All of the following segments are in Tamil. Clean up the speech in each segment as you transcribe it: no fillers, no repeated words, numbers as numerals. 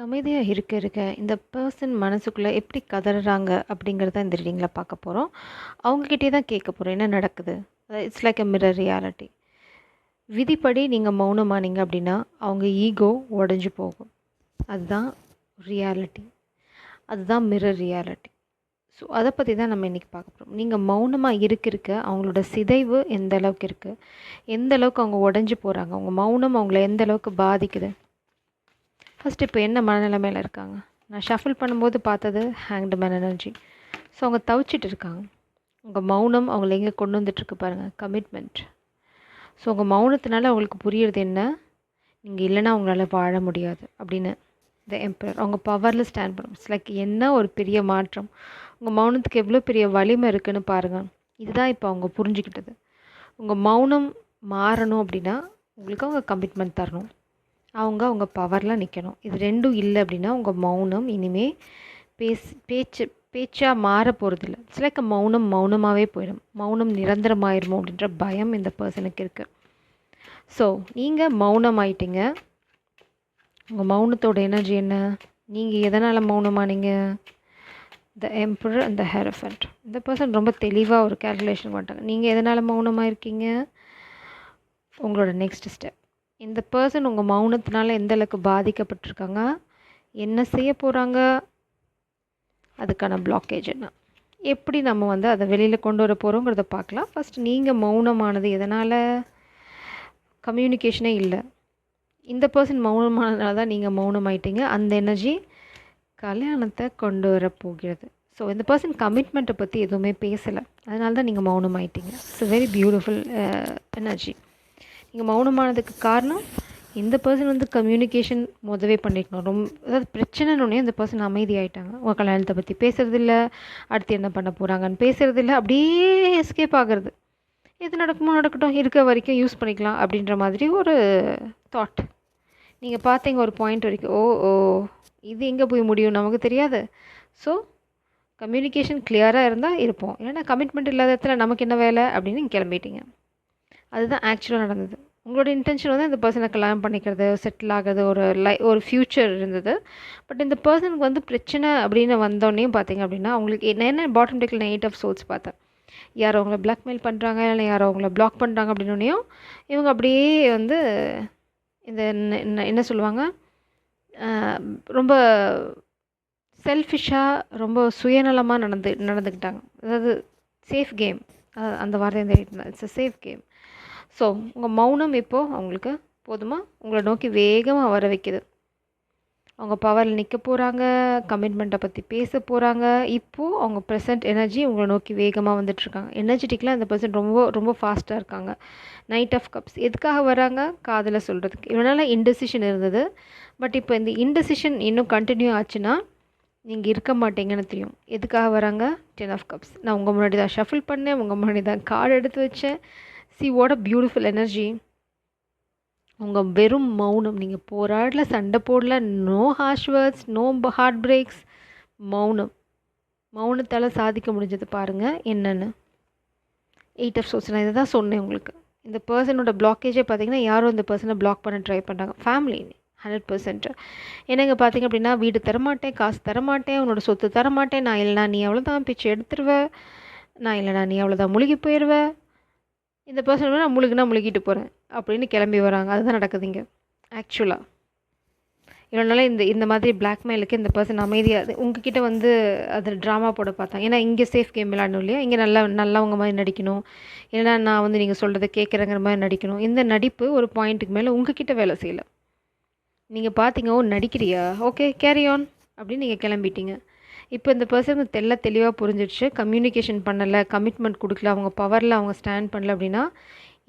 அமைதியாக இருக்க இருக்க இந்த பர்சன் மனசுக்குள்ளே எப்படி கதறாங்க அப்படிங்கிறத இந்த ரீடிங்கில் பார்க்க போகிறோம். அவங்கக்கிட்டே தான் கேட்க போகிறோம் என்ன நடக்குது. It's like a mirror reality. விதிப்படி நீங்கள் மௌனமானீங்க அப்படின்னா அவங்க ஈகோ உடஞ்சி போகும். அதுதான் ரியாலிட்டி, அதுதான் மிரர் ரியாலிட்டி. ஸோ அதை பற்றி தான் நம்ம இன்றைக்கி பார்க்க போகிறோம். நீங்கள் மௌனமாக இருக்க அவங்களோட சிதைவு எந்த அளவுக்கு இருக்குது, எந்த அளவுக்கு அவங்க உடஞ்சி போகிறாங்க, அவங்க மௌனம் அவங்கள எந்த அளவுக்கு பாதிக்குது. ஃபஸ்ட்டு இப்போ என்ன மனநிலைமையில் இருக்காங்க. நான் ஷஃபில் பண்ணும்போது பார்த்தது ஹேங்க்டு மேன் எனர்ஜி. ஸோ அவங்க தவிச்சிட்டு இருக்காங்க. உங்கள் மௌனம் அவங்கள எங்கே கொண்டு வந்துட்டுருக்கு பாருங்கள், கமிட்மெண்ட். ஸோ உங்கள் மௌனத்தினால அவங்களுக்கு புரியுறது என்ன, நீங்கள் இல்லைன்னா அவங்களால வாழ முடியாது அப்படின்னு. த எம்பரர் அவங்க பவரில் ஸ்டாண்ட் பண்ணும். இட்ஸ் லைக் என்ன ஒரு பெரிய மாற்றம், உங்கள் மௌனத்துக்கு எவ்வளோ பெரிய வலிமை இருக்குதுன்னு பாருங்கள். இதுதான் இப்போ அவங்க புரிஞ்சுக்கிட்டது. உங்கள் மௌனம் மாறணும் அப்படின்னா உங்களுக்கு அவங்க கமிட்மெண்ட் தரணும், அவங்க பவரில் நிற்கணும். இது ரெண்டும் இல்லை அப்படின்னா உங்கள் மௌனம் இனிமேல் பேச்சாக மாற போகிறதில்ல. இட்ஸ் லைக் மௌனமாகவே போயிடும். மௌனம் நிரந்தரமாயிருமோ அப்படின்ற பயம் இந்த பர்சனுக்கு இருக்குது. ஸோ நீங்கள் மௌனமாயிட்டீங்க. உங்கள் மௌனத்தோட எனர்ஜி என்ன, நீங்கள் எதனால் மௌனமானீங்க. த எம்பரர் அண்ட் த ஹெரஃபண்ட். இந்த பர்சன் ரொம்ப தெளிவாக ஒரு கேல்குலேஷன் பண்ணிட்டாங்க. நீங்கள் எதனால் மௌனமாக இருக்கீங்க, உங்களோட நெக்ஸ்ட் ஸ்டெப். இந்த பர்சன் உங்கள் மௌனத்தினால எந்த அளவுக்கு பாதிக்கப்பட்டிருக்காங்க, என்ன செய்ய போகிறாங்க, அதுக்கான பிளாக்கேஜ் என்ன, எப்படி நம்ம அதை வெளியில் கொண்டு வர போகிறோங்கிறத பார்க்கலாம். ஃபஸ்ட் நீங்கள் மௌனமானது எதனால், கம்யூனிகேஷனே இல்லை. இந்த பர்சன் மௌனமானதுனால தான் நீங்கள் மௌனமாயிட்டீங்க. அந்த எனர்ஜி கல்யாணத்தை கொண்டு வர போகிறது. ஸோ இந்த பர்சன் கமிட்மெண்ட்டை பற்றி எதுவுமே பேசலை, அதனால தான் நீங்கள் மௌனமாயிட்டீங்க. It's very beautiful energy. நீங்கள் மௌனமானதுக்கு காரணம் இந்த பர்சன் கம்யூனிகேஷன் முதவே பண்ணிக்கணும். அதாவது பிரச்சனைன்னு இந்த பர்சன் அமைதியாகிட்டாங்க. உங்கள் கல்யாணத்தை பற்றி பேசுகிறதில்ல, அடுத்து என்ன பண்ண போகிறாங்கன்னு பேசுகிறதில்ல, அப்படியே எஸ்கேப் ஆகிறது. எது நடக்குமோ நடக்கட்டும், இருக்க வரைக்கும் யூஸ் பண்ணிக்கலாம் அப்படின்ற மாதிரி ஒரு தாட். நீங்கள் பார்த்தீங்க ஒரு பாயிண்ட் வரைக்கும், ஓ இது எங்கே போய் முடியும் நமக்கு தெரியாது. ஸோ கம்யூனிகேஷன் கிளியராக இருந்தால் இருப்போம், ஏன்னா கமிட்மெண்ட் இல்லாத இடத்துல நமக்கு என்ன வேலை அப்படின்னு நீங்கள் கிளம்பிட்டீங்க. அதுதான் ஆக்சுவலாக நடந்தது. உங்களோட இன்டென்ஷன் இந்த பர்சனை கல்யாணம் பண்ணிக்கிறது, செட்டில் ஆகிறது, ஒரு ஃப்யூச்சர் இருந்தது. பட் இந்த பர்சனுக்கு பிரச்சனை அப்படின்னு வந்தோடனே பார்த்தீங்க அப்படின்னா அவங்களுக்கு என்ன பாட்டம் டெக்கில் நான் 8 ஆஃப் சோல்ஸ் பார்த்தேன். யாரோ அவங்கள பிளாக்மெயில் பண்ணுறாங்க, இல்லை யாரோ அவங்கள பிளாக் பண்ணுறாங்க அப்படின்னோடனையும் இவங்க அப்படியே இந்த என்ன சொல்லுவாங்க, ரொம்ப செல்ஃபிஷாக, ரொம்ப சுயநலமாக நடந்துக்கிட்டாங்க. அதாவது சேஃப் கேம், அந்த வார்த்தை தெரியுது, it's a safe game. So உங்கள் மௌனம் இப்போது அவங்களுக்கு போதுமா, உங்களை நோக்கி வேகமாக வர வைக்குது. அவங்க பவரில் நிற்க போகிறாங்க, கமிட்மெண்ட்டை பற்றி பேச போகிறாங்க. இப்போது அவங்க ப்ரெசன்ட் எனர்ஜி உங்களை நோக்கி வேகமாக வந்துட்டுருக்காங்க. எனர்ஜெட்டிக்கலாக இந்த பர்சன் ரொம்ப ரொம்ப ஃபாஸ்ட்டாக இருக்காங்க. நைட் ஆஃப் கப்ஸ் எதுக்காக வராங்க, காதலை சொல்கிறதுக்கு. இவனால் இன்டெசிஷன் இருந்தது. பட் இப்போ இந்த இன்டெசிஷன் இன்னும் கண்டினியூ ஆச்சுன்னா நீங்கள் இருக்க மாட்டீங்கன்னு தெரியும். எதுக்காக வராங்க, 10 ஆஃப் கப்ஸ். நான் உங்கள் முன்னாடி தான் ஷஃபில் பண்ணேன், உங்கள் முன்னாடி தான் கார்டு எடுத்து வச்சேன். See what a beautiful energy. உங்கள் வெறும் மௌனம், நீங்கள் போராடல, சண்டை போடல, no harsh words, no heart breaks. மௌனத்தால் சாதிக்க முடிஞ்சது பாருங்கள் என்னென்னு. 8 ஆஃப் சோர்ஸ். நான் இதை தான் சொன்னேன் உங்களுக்கு. இந்த பர்சனோட பிளாக்கேஜே பார்த்தீங்கன்னா யாரும் இந்த பர்சனை பிளாக் பண்ண ட்ரை பண்ணுறாங்க. ஃபேமிலி 100%. என்னங்க பார்த்தீங்க அப்படின்னா, வீடு தரமாட்டேன், காசு தரமாட்டேன், உன்னோட சொத்து தரமாட்டேன், நான் இல்லைனா நீ அவ்வளோதான் பிச்சை எடுத்துருவேன், நான் இல்லைனா நீ அவ்வளோதான் முழுகி போயிடுவேன். இந்த பர்சன் நான் முழுகிட்டு போகிறேன் அப்படின்னு கிளம்பி வராங்க. அதுதான் நடக்குதுங்க ஆக்சுவலாக. இவ்வளோ நாள் இந்த மாதிரி பிளாக்மெயிலுக்கு இந்த பர்சன் அமைதியாக உங்ககிட்ட அது ட்ராமா போட பார்த்தாங்க. ஏன்னா இங்கே சேஃப் கேம் விளாடணும் இல்லையா, இங்கே நல்லவங்க மாதிரி நடிக்கணும், இல்லைனா நான் நீங்கள் சொல்கிறத கேட்குறேங்கிற மாதிரி நடிக்கணும். இந்த நடிப்பு ஒரு பாயிண்ட்டுக்கு மேலே உங்ககிட்ட வேலை செய்யலை. நீங்கள் பார்த்தீங்க, ஓ நடிக்கிறியா, ஓகே கேரி ஆன் அப்படின்னு நீங்கள் கிளம்பிட்டீங்க. இப்போ இந்த பர்சனுக்கு தெளிவாக புரிஞ்சிடுச்சு. கம்யூனிகேஷன் பண்ணலை, கமிட்மெண்ட் கொடுக்கல, அவங்க பவரில் அவங்க ஸ்டாண்ட் பண்ணல அப்படின்னா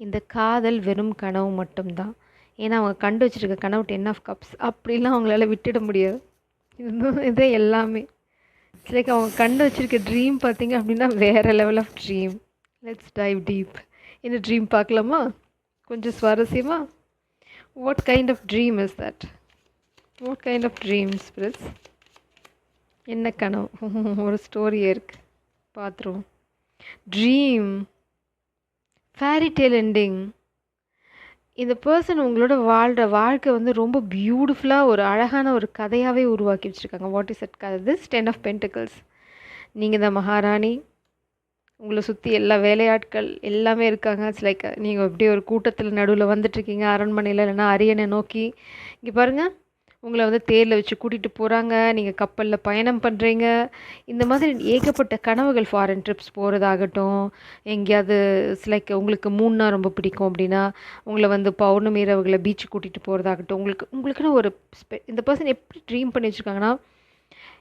இந்த காதல் வெறும் கனவு மட்டும்தான். ஏன்னா அவங்க கண்டு வச்சுருக்க கனவு 10 ஆஃப் கப்ஸ். அப்படிலாம் அவங்களால விட்டுட முடியாது. இதே எல்லாமே லைக் அவங்க கண்டு வச்சுருக்க ட்ரீம் பார்த்தீங்க அப்படின்னா வேறு level of dream. Let's dive deep. இந்த ட்ரீம் பார்க்கலாமா கொஞ்சம் சுவாரஸ்யமாக? What kind of dream is that? What kind of dream, spirits? என்ன கனவு? ஒரு ஸ்டோரியே இருக்குது, பார்த்துருவோம். Dream, fairy tale ending. இந்த பர்சன் உங்களோட வாழ்கிற வாழ்க்கை வந்து ரொம்ப பியூட்டிஃபுல்லாக ஒரு அழகான ஒரு கதையாகவே உருவாக்கி வச்சுருக்காங்க. வாட் இஸ் இட் கதை? This 10 of pentacles. நீங்கள் தான் மகாராணி. உங்களை சுற்றி எல்லா வேலையாட்கள் எல்லாமே இருக்காங்க. இட்ஸ் லைக் நீங்கள் அப்படியே ஒரு கூட்டத்தில் நடுவில் வந்துட்டுருக்கீங்க அரண்மனையில், இல்லைன்னா அரியணை நோக்கி. இங்கே பாருங்கள், உங்களை வந்து தேரில் வச்சு கூட்டிகிட்டு போகிறாங்க, நீங்கள் கப்பலில் பயணம் பண்ணுறீங்க. இந்த மாதிரி ஏகப்பட்ட கனவுகள், ஃபாரின் ட்ரிப்ஸ் போகிறதாகட்டும், எங்கேயாவது இட்ஸ் லைக் உங்களுக்கு 3 நாள் ரொம்ப பிடிக்கும் அப்படின்னா உங்களை வந்து பௌர்ணமி இரவுகளை பீச்சுக்கு கூட்டிகிட்டு போகிறதாகட்டும். உங்களுக்குன்னு ஒரு இந்த பர்சன் எப்படி ட்ரீம் பண்ணி வச்சுருக்காங்கன்னா,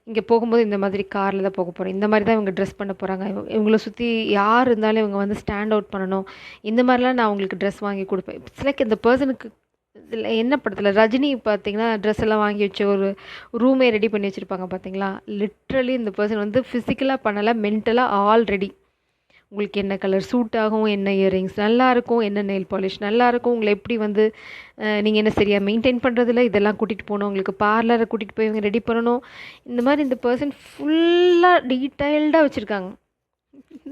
இங்கே போகும்போது இந்த மாதிரி காரில் தான் போக போகிறோம், இந்த மாதிரி தான் இவங்க ட்ரெஸ் பண்ண போகிறாங்க, இவங்களை சுற்றி யார் இருந்தாலும் இவங்க வந்து ஸ்டாண்ட் அவுட் பண்ணணும், இந்த மாதிரிலாம் நான் அவங்களுக்கு ட்ரெஸ் வாங்கி கொடுப்பேன். இட்ஸ் லைக் இந்த பர்சனுக்கு இதில் என்ன படத்தில் ரஜினி பார்த்தீங்கன்னா ட்ரெஸ் எல்லாம் வாங்கி வச்சு ஒரு ரூமே ரெடி பண்ணி வச்சுருப்பாங்க பார்த்தீங்களா. லிட்ரலி இந்த பர்சன் வந்து ஃபிசிக்கலாக பண்ணலை, மென்டலாக ஆல்ரெடி உங்களுக்கு என்ன கலர் சூட் ஆகும், என்ன இயரிங்ஸ் நல்லாயிருக்கும், என்ன நெயில் பாலிஷ் நல்லாயிருக்கும், உங்களை எப்படி வந்து நீங்கள் என்ன சரியாக மெயின்டைன் பண்ணுறதில்ல, இதெல்லாம் கூட்டிகிட்டு போகணும், உங்களுக்கு பார்லரை கூட்டிகிட்டு போய் இவங்க ரெடி பண்ணணும். இந்த மாதிரி இந்த பர்சன் ஃபுல்லாக டீட்டெயில்டாக வச்சுருக்காங்க.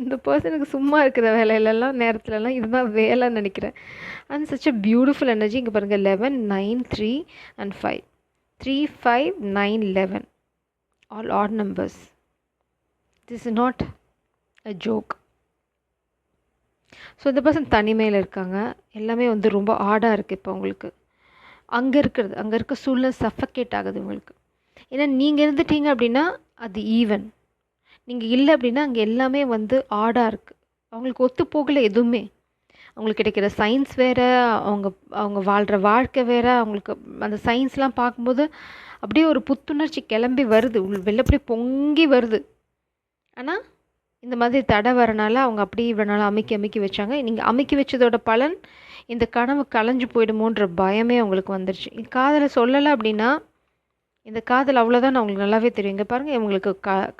இந்த பர்சனுக்கு சும்மா இருக்கிற வேலையிலலாம் நேரத்துலலாம் இதுதான் வேலைன்னு நினைக்கிறேன். And such a beautiful energy. இங்கே பாருங்கள் 11, 9, 3 and 5. 3, 5, 9, 11 all odd numbers. This is not a joke. So இந்த பர்சன் தனிமையில் இருக்காங்க. எல்லாமே வந்து ரொம்ப ஆடாக இருக்குது. இப்போ உங்களுக்கு அங்கே இருக்க சூழ்நிலை சஃபக்கேட் ஆகுது உங்களுக்கு. ஏன்னா நீங்கள் இருந்துட்டீங்க அப்படின்னா அது ஈவன், நீங்கள் இல்லை அப்படின்னா அங்கே எல்லாமே வந்து ஆடாக இருக்குது. அவங்களுக்கு ஒத்து போகலை எதுவுமே. அவங்களுக்கு கிடைக்கிற சயின்ஸ் வேறு, அவங்க வாழ்கிற வாழ்க்கை வேறு. அவங்களுக்கு அந்த சயின்ஸ்லாம் பார்க்கும்போது அப்படியே ஒரு புத்துணர்ச்சி கிளம்பி வருது, வெளில அப்படியே பொங்கி வருது. ஆனால் இந்த மாதிரி தடை வரனால அவங்க அப்படியே இவ்வளோ நாள் அமுக்கி வச்சாங்க. நீங்கள் அமுக்கி வச்சதோட பலன் இந்த கனவு கலைஞ்சு போயிடுமோன்ற பயமே அவங்களுக்கு வந்துடுச்சு. காதலை சொல்லலை அப்படின்னா இந்த காதல் அவ்வளோதான் அவங்களுக்கு நல்லாவே தெரியும். இங்கே பாருங்கள், இவங்களுக்கு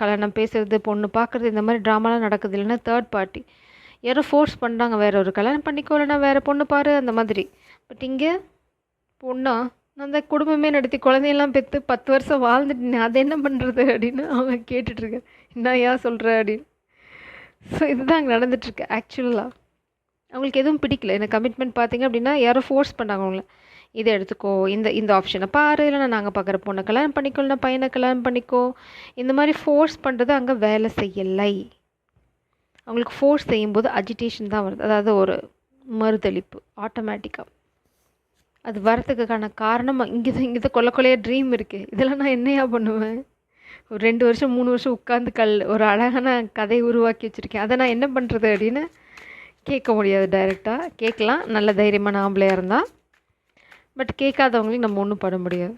கல்யாணம் பேசுகிறது, பொண்ணு பார்க்குறது, இந்த மாதிரி ட்ராமாலாம் நடக்குது. இல்லைன்னா தேர்ட் பார்ட்டி யாரோ ஃபோர்ஸ் பண்ணுறாங்க, வேறு ஒரு கல்யாணம் பண்ணிக்கோ, இல்லைனா வேறு பொண்ணு பாரு, அந்த மாதிரி. பட் இங்கே பொண்ணா நான் அந்த குடும்பமே நடத்தி குழந்தையெல்லாம் பெற்று 10 வருஷம் வாழ்ந்துட்டேன், அதை என்ன பண்ணுறது அப்படின்னு அவங்க கேட்டுட்ருக்கேன். என்ன ஏன் சொல்கிற அப்படின்னு. ஸோ இதுதான் அங்கே நடந்துகிட்ருக்கு. ஆக்சுவலாக அவங்களுக்கு எதுவும் பிடிக்கல. எனக்கு கமிட்மெண்ட் பார்த்தீங்க அப்படின்னா யாரோ ஃபோர்ஸ் பண்ணாங்க அவங்கள, இதை எடுத்துக்கோ, இந்த ஆப்ஷனை பாரு, இல்லைனா நாங்கள் பார்க்குற பொண்ணை கல்யாணம் பண்ணிக்கோ, இல்லைனா பையனை கல்யாணம் பண்ணிக்கோ. இந்த மாதிரி ஃபோர்ஸ் பண்ணுறது அங்கே வேலை செய்யலை. அவங்களுக்கு ஃபோர்ஸ் செய்யும்போது அஜிடேஷன் தான் வருது, அதாவது ஒரு மறுதளிப்பு ஆட்டோமேட்டிக்காக. அது வரத்துக்கான காரணம் இங்கே கொள்ளையாக ட்ரீம் இருக்குது. இதெல்லாம் நான் என்னையா பண்ணுவேன்? ஒரு 2 வருஷம் 3 வருஷம் உட்காந்து ஒரு அழகான கதையை உருவாக்கி வச்சுருக்கேன், அதை நான் என்ன பண்ணுறது அப்படின்னு கேட்க முடியாது. டைரெக்டாக கேட்கலாம், நல்ல தைரியமான ஆம்பளையாக இருந்தால். பட் கேட்காதவங்களையும் நம்ம ஒன்றும் பண்ண முடியாது.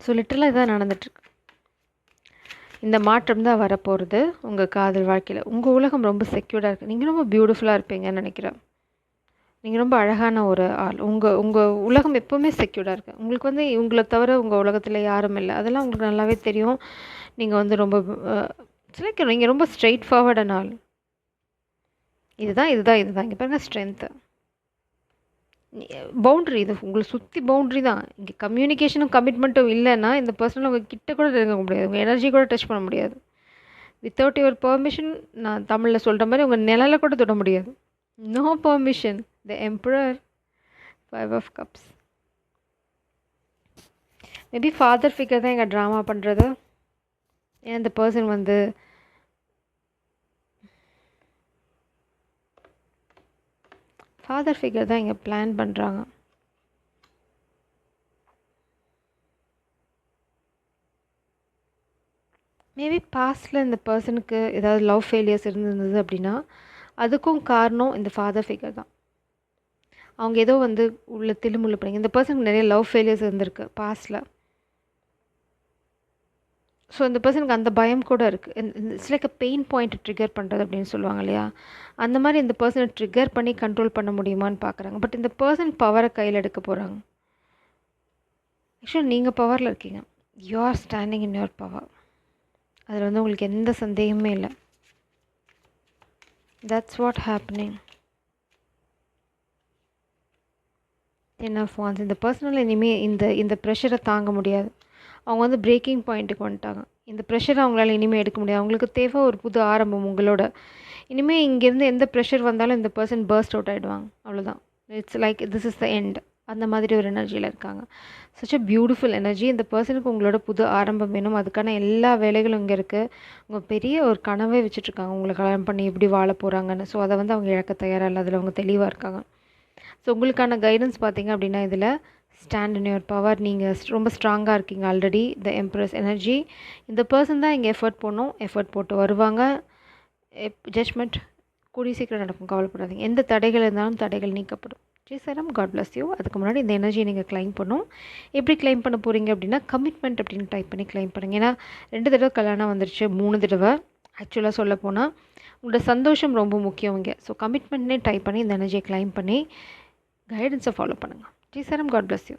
ஸோ லிட்டரலாக இதான் நடந்துகிட்ருக்கு. இந்த மாற்றம் தான் வரப்போகிறது உங்கள் காதல் வாழ்க்கையில். உங்கள் உலகம் ரொம்ப செக்யூர்டாக இருக்குது. நீங்கள் ரொம்ப பியூட்டிஃபுல்லாக இருப்பீங்கன்னு நினைக்கிறேன். நீங்கள் ரொம்ப அழகான ஒரு ஆள். உங்கள் உலகம் எப்போவுமே செக்யூர்டாக இருக்குது. உங்களுக்கு வந்து உங்களை தவிர உங்கள் உலகத்தில் யாரும் இல்லை, அதெல்லாம் உங்களுக்கு நல்லாவே தெரியும். நீங்கள் வந்து ரொம்ப நீங்கள் ரொம்ப ஸ்ட்ரெயிட் ஃபார்வர்டான ஆள். இதுதான் இங்கே பாருங்கள் ஸ்ட்ரென்த்து, பவுண்ட்ரி. இது உங்களை சுற்றி பவுண்ட்ரி தான். இங்கே கம்யூனிகேஷனும் கமிட்மெண்ட்டும் இல்லைன்னா இந்த பர்சனல் உங்கள் கிட்ட கூட நெருங்க முடியாது, உங்கள் எனர்ஜி கூட டச் பண்ண முடியாது. வித்தவுட் யுவர் பெர்மிஷன், நான் தமிழில் சொல்கிற மாதிரி உங்கள் நிழலை கூட தொட முடியாது. No permission. The emperor, 5 of cups. Maybe father figure தான் எங்கள் ட்ராமா பண்ணுறது. ஏன்னா இந்த பர்சன் வந்து ஃபாதர் ஃபிகர் தான் இங்கே பிளான் பண்ணுறாங்க. மேபி பாஸ்டில் இந்த பர்சனுக்கு ஏதாவது லவ் ஃபெயிலியர்ஸ் இருந்தது அப்படின்னா அதுக்கும் காரணம் இந்த ஃபாதர் ஃபிகர் தான். அவங்க ஏதோ வந்து உள்ள தில்லுமுள்ளு பண்ணிங்க. இந்த பர்சனுக்கு நிறைய லவ் ஃபெயிலியர்ஸ் இருந்திருக்கு பாஸ்டில். ஸோ இந்த பர்சனுக்கு அந்த பயம் கூட இருக்குது. It's like a pain point trigger பண்ணுறது அப்படின்னு சொல்லுவாங்க இல்லையா, அந்த மாதிரி இந்த பர்சனை ட்ரிகர் பண்ணி கண்ட்ரோல் பண்ண முடியுமான்னு பார்க்குறாங்க. பட் இந்த பர்சன் பவரை கையில் எடுக்க போகிறாங்க. ஆக்சுவலாக நீங்கள் பவரில் இருக்கீங்க. You are standing in your power. அதில் வந்து உங்களுக்கு எந்த சந்தேகமே இல்லை. That's what happening. Wands. இந்த பர்சனல் இனிமேல் இந்த ப்ரெஷரை தாங்க முடியாது. அவங்க வந்து பிரேக்கிங் பாயிண்ட்டுக்கு வந்துட்டாங்க. இந்த ப்ரெஷரை அவங்களால இனிமேல் எடுக்க முடியாது. அவங்களுக்கு தேவை ஒரு புது ஆரம்பம் உங்களோட. இனிமேல் இங்கேருந்து எந்த ப்ரெஷர் வந்தாலும் இந்த பர்சன் பர்ஸ்ட் அவுட் ஆகிடுவாங்க. அவ்வளோதான். It's like this is the end. அந்த மாதிரி ஒரு எனர்ஜியில் இருக்காங்க. Such a beautiful energy. இந்த பர்சனுக்கு உங்களோட புது ஆரம்பம் வேணும். அதுக்கான எல்லா வேலைகளும் இங்கே இருக்குது. அவங்க பெரிய ஒரு கனவே வச்சுட்ருக்காங்க, உங்களை கல்யாணம் பண்ணி எப்படி வாழ போகிறாங்கன்னு. ஸோ அதை வந்து அவங்க இழக்க தயாராக இல்லை. அதில் அவங்க தெளிவாக இருக்காங்க. ஸோ உங்களுக்கான கைடன்ஸ் பார்த்தீங்க அப்படின்னா இதில் ஸ்டாண்ட் இன் யுவர் பவர். நீங்கள் ரொம்ப ஸ்ட்ராங்காக இருக்கீங்க ஆல்ரெடி. த எம்ப்ரஸ் எனர்ஜி. இந்த பர்சன் தான் இங்கே எஃபர்ட் போடணும். எஃபர்ட் போட்டு வருவாங்க. ஜட்ஜ்மெண்ட் கூடிய சீக்கிரம் நடக்கும். கவலைப்படாதீங்க. எந்த தடைகள் இருந்தாலும் தடைகள் நீக்கப்படும். ஜெய்சரம், காட் பிளஸ் யூ. அதுக்கு முன்னாடி இந்த எனர்ஜியை நீங்கள் கிளைம் பண்ணணும். எப்படி கிளைம் பண்ண போகிறீங்க அப்படின்னா கமிட்மெண்ட் அப்படின்னு டைப் பண்ணி கிளைம் பண்ணுங்கள். ஏன்னா 2 தடவை கல்யாணம் வந்துருச்சு, 3 தடவை ஆக்சுவலாக சொல்ல போனால் உங்களோட சந்தோஷம் ரொம்ப முக்கியம் இங்கே. ஸோ கமிட்மெண்ட்னே டைப் பண்ணி இந்த எனர்ஜியை கிளைம் பண்ணி கைடன்ஸை ஃபாலோ பண்ணுங்கள். ஜெய்சரம், காட் பிளஸ் யூ.